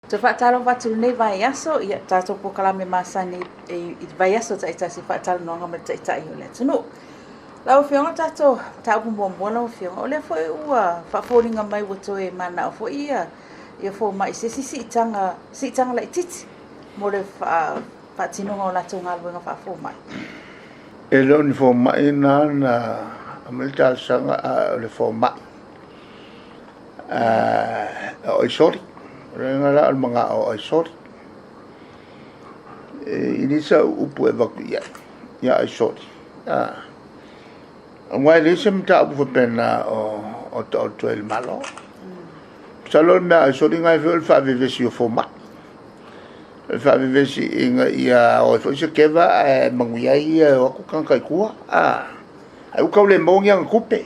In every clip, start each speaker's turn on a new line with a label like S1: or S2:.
S1: Te whaatalo watu nei vai aso, ia tātou po kalame masani i vai aso ta ita si whaatalo noanga me ta ita i ole tunu. Lau whionga tātou, tāupu mua lau whionga, o le fwoi ua whaaforinga mai wato e mana o fwoi ia fwoi mai si itanga la ititi, mo le whaatinonga o lātou ngā luenga whaafo mai.
S2: E leo ni fwoi mai na amelita sanga le fwoi mai. O i sori. Renga la al mga o ai sori. Ini sa upu e waku ia ai sori. Ngai le se mta upu pena o to el malo. Salon me ai sori ngai fa vivesi o foma. Fa vivesi inga ia o fo se keva manguia ia o ku kan kai kua. Ai u kaule mongia kupe.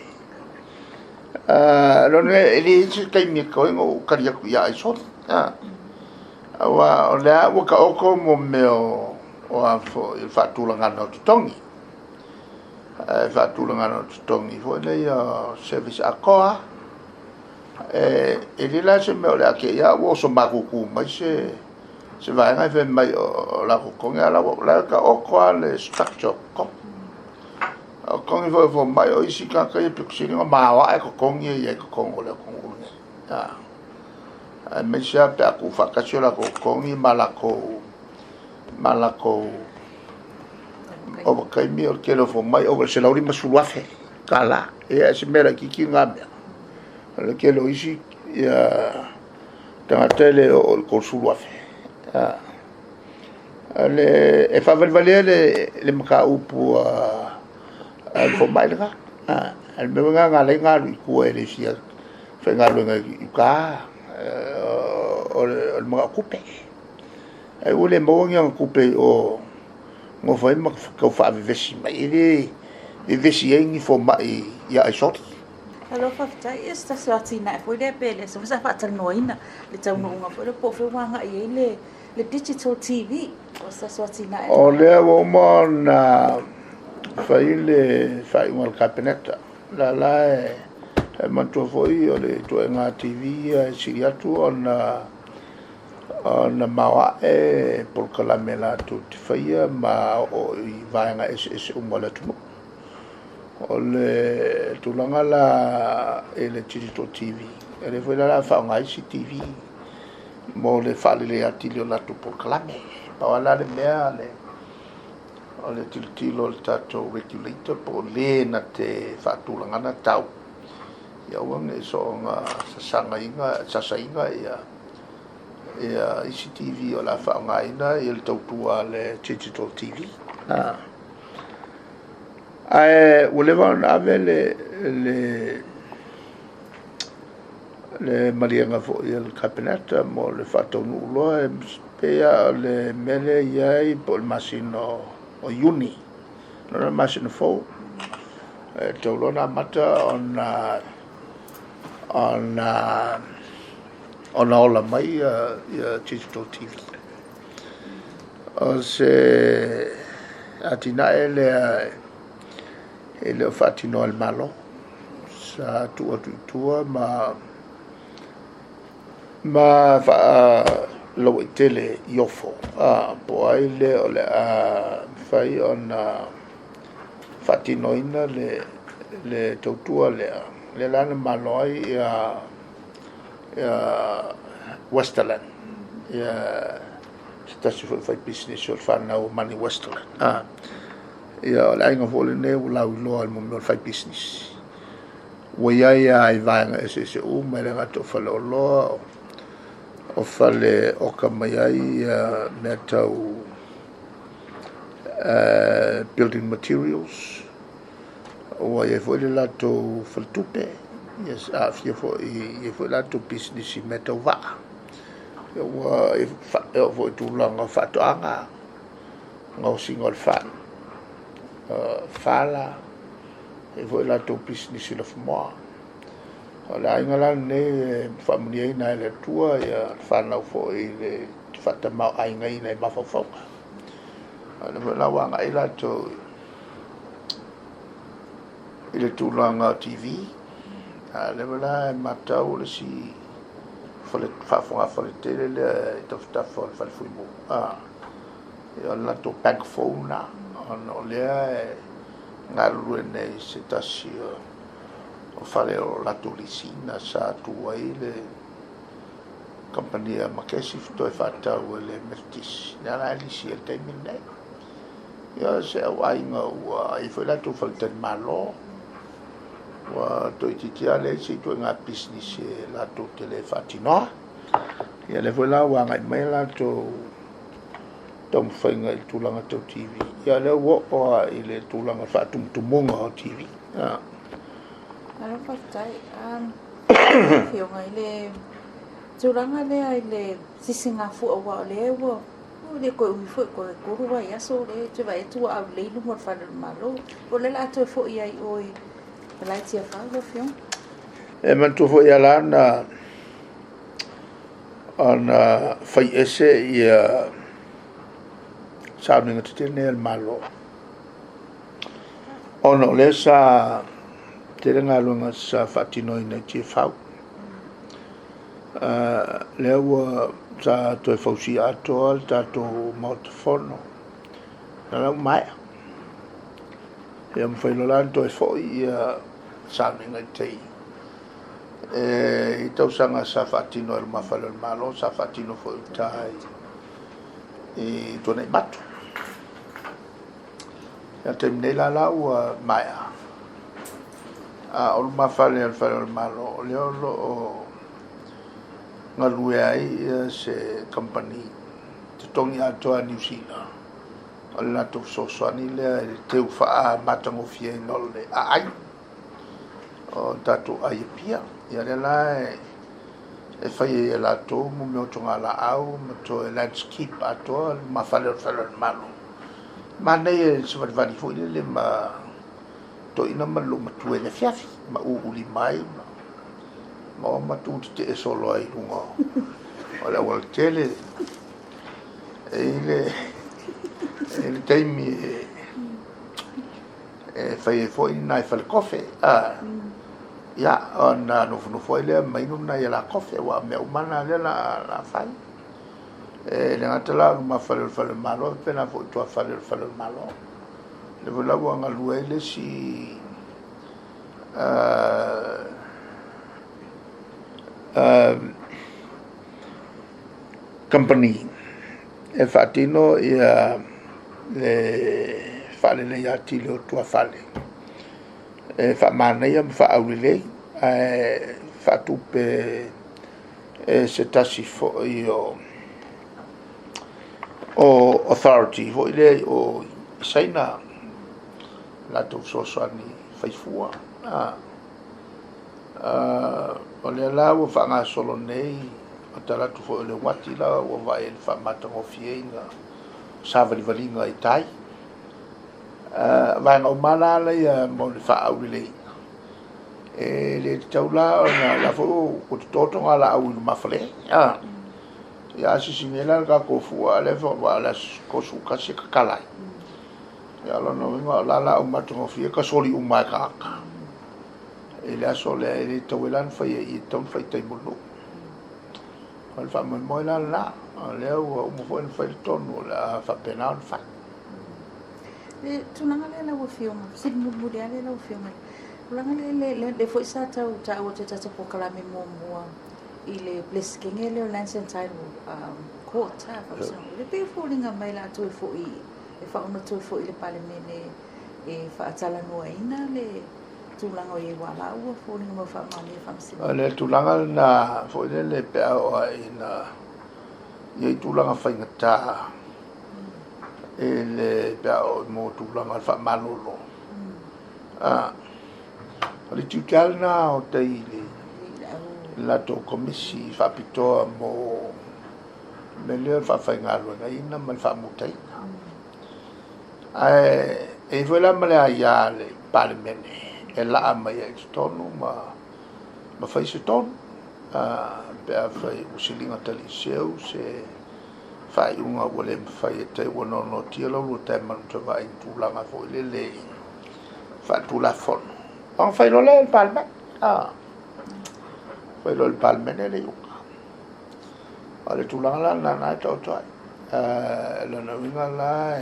S2: Lone ele se kai mi ko ngo karia ku ia ai sori. Awa o lea waka oko mo meo o a fo il whaatulanga no tutongi. Whaatulanga no tutongi. Fo nei service a koa. E lila se meo lea ke ia wo so makuku mai se vai ngai fe mai o la kukongi ala wo lea ka oko a le structure ko. O kongi fo mai o isi ka kai pikusini o mawa e kukongi e kukongo le kongo ne. Me sia pe aku whakasiola ko kongi malako o kai mi o kelo fo mai o se lauri masuluafe kala e se mera kiki ngabia le kelo isi ya tanga tele o ko suluafe le e fa valere le maka upu al fo mai ga al me nga le nga ku e le sia fe nga lo nga ka o mga kupe. Ai ule mongia kupe o mo fai ma ka fa vivesi mai ele vivesi engi fo mai ia ai sort.
S1: Alo fa tai esta suatina foi de pele, so sa fa tal noina le tau no nga foi po foi wanga i le digital TV. O sa suatina.
S2: O le o na fai le fai un capenetta. La mantua foi o le to nga TV siri atu ona mawa por calamela tu faia ma o i vainga ese umala tu o le tulanga la le digital TV ele foi la fa nga TV mo le fale le atilio la tu por calame pa wala le mea le o le tilo le tato regulator po le na te fatulanga na tau ia wang e so nga sasainga ia ICTV o la whaangaina i le tautua le digital TV. Ai ulewa na ave le marianga fo i le kabineta mo le whatonu uloa e pea le mele iai po le masino o uni. Nona masino fo. Taulona mata on ola mai digital TV. O se atina ele fatino al malo sa tua ma fa lo tele iofo po ai le ole fai on fatinoina le tautua le lana maloi Westerland stasi fai business o fanna o mani Westerland la inga fole ne la lo al mo fai business wo ia ai vanga ese o mele gato falo lo o fale o kamai metal building materials o ia fole la to faltupe yes afia fo i fo la to business metal va o fo tu longa fato anga ngo single fan fala e fo la to business lo fmo la ingala ne family na le tua ya fana fo i le fata ma ai ngai nei ma fo fo ana la wanga i la to ile tu longa TV le wala matau le si fale tele le taftafa le fale fuimo ia la to bank phone na ono le ngalu nei se tasi o fale o la tulisina sa tu ai le compagnia makesi to e fata o le mestis na la lisi el termine ia se ai nga I foi la tu falte malo wa to ititia le si tu nga business la tu tele fatino ia le vola wa ngai mai la to tom fainga I tulanga to TV ia le wo o ile tulanga fa tumonga o TV
S1: Alo fatai fio ngai le tulanga le ai le sisinga fu o wa le wo le ko ui foi ko ko wa ya so le tu vai tu au le lu mo fa le malo o le la to fo ia oi la tia fa lo fio
S2: e man tu fo ia la na ana fai ese ia sa ninga te ne malo ono le sa te nga lunga sa fatino ina ti fau le wa sa to fausi ato ta to motofono na mai e am fai lo lanto e foi sa ninga te I tau sanga sa fatino el mafalo el malo sa fatino foi tai I to nei batu ya terminei la ua maia o mafalo el malo le o ngalue ai se company te tongi atoa New Zealand o la to soani le te ufa matango fie no le ai o tatu ai pia ia le la e fai la to mo me tonga la au mo to landscape ato ma fale malo ma nei se va vani foi le ma to ina ma lo ma tu le fiafi ma uli mai ma tu te solo ai lungo ola wal tele ele taimi fai foi nai fal coffee ya ona no foi le mai no na la coffee wa me umana le la fai le ngatala ma fale malo pena fo to fale malo le vola wa ngalue le si company e fatino ia le fale le ya tilo to fale e fa mana ia fa aulile fa tupe se tasi fo io o authority fo ile o saina la to so ani fai fua o le la o fa nga solo nei o tala tu fo le wati la o vai el fa mata o fienga sa valinga I tai vai no mala le mo le fa aulile le taula ona la fo o toto ala au ma fale ya si sinela ka ko fu ale fo wala ko su ka se kala ya lo no vengo la o ma to fie ka soli o ma ka ele a sole ele tawelan fa I ton fa tai bulu al fa mo la le o mo fo fa ton la fa penal fa
S1: tu nanga le la fio si mo mo le la fio langa le foi sa tau o te tata po kala me mo ile blisking ele lance inside court ha so le pe falling a mai la tu foi e fa una tu foi le pale mene e fa tala no ina le tu langa o wala o falling mo fa mani fa si
S2: le tu langa na foi le pe o ina ye tu langa fa ngata ele pe o mo tu langa fa malolo le tu calna o te ile la to komisi fa pito mo me le fa fa ngalo na ina mal fa mutai e vola male ya le parmene e la ma ya stonu ma fa se ton pe fa usilinga tali seu se fa unga wole fa te wono no ti lo te man to va in tu la ma fo le fa tu la fon on fa lo le palme fa lo il palme ne le yuka Ale tulanga la na tau tai. La na winga la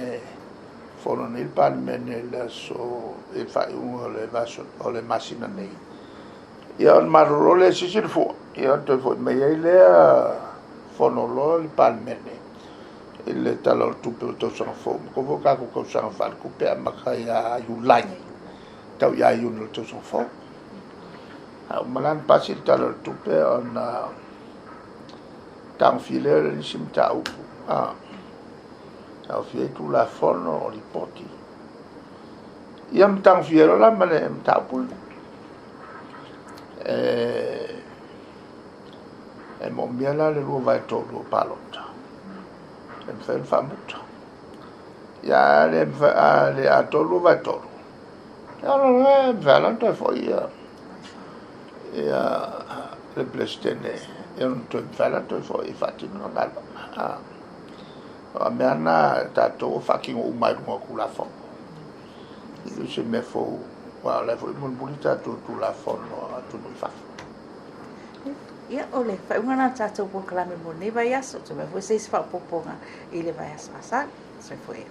S2: fono nil pan mene la so e fai un le vaso o le masina nei. Ia on maroro le sisir fu. Ia on te fu me ile fono lo il pan mene. Il talo tupe o tau sanga fo. Ko vo ka ko sanga fal ko pe maka ia yu lai. Tau ia yu no tau sanga fo. Malan pasi talo tupe on tang file ni sim tau. Tau file tu la fono o li poti. Ia tang file la mane tau pul. E mo miala le lua vai tolu palota. E mfen famuta. Ia le a tolu vai tolu. Ia lo mfen foi ia le plestene. Ia non to mfen foi fatti non galo. A me ana tato fucking o mai mo kula fo. Io se me fo wa le fo mon bonita tu la fo no tu no fa.
S1: Ia ole fa una tato po kalame mo ne vai aso, tu me foi seis fa poponga e le vai asa, se foi.